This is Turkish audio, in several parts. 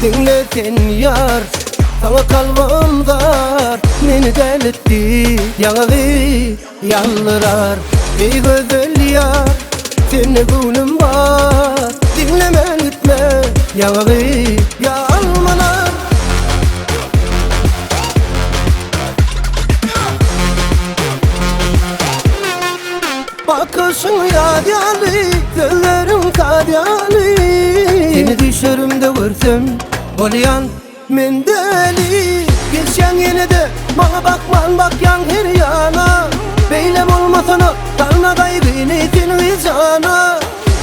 dinle sen yar, sana kalbim var. Meni delitti yağı yallırar. Ey güzel yar, senin gönlüm var. Dinlemen gitme yağı yalmalar. Bakışın yadyalı, gözlerin kadyalı. Seni düşerimde görsem olayan men deli. Geçen yine de bana bakman bak yan her yana. Beylem olmasana kalma kaygını sen vicana.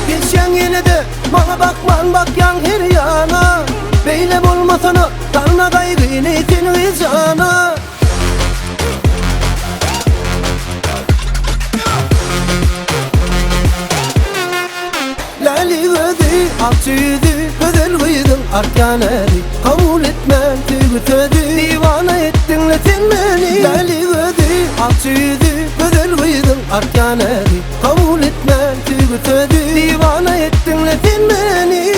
Geçen yine de bana bakman bak yan her yana. Beylem olmasana kalma kaygını sen vicana. Lali gözü, akçıydı, güzel kıydın arkaneri. Kabul etmem tügütedi, divana ettin sen beni. Lali gözü, akçıydı, güzel kıydın arkaneri. Kabul etmem tügütedi, divana ettin sen beni.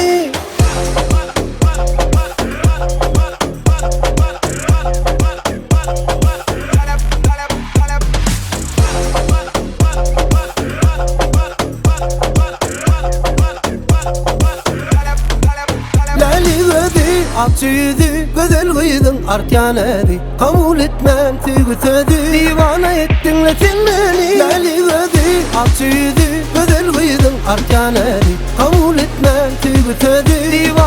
Akçıydı, güzel kıydın arkaneri. Kabul etmem tügütedi, divana ettin sen beni. Lali gözü, akçıydı, güzel kıydın arkaneri. Kabul etmem tügütedi, divana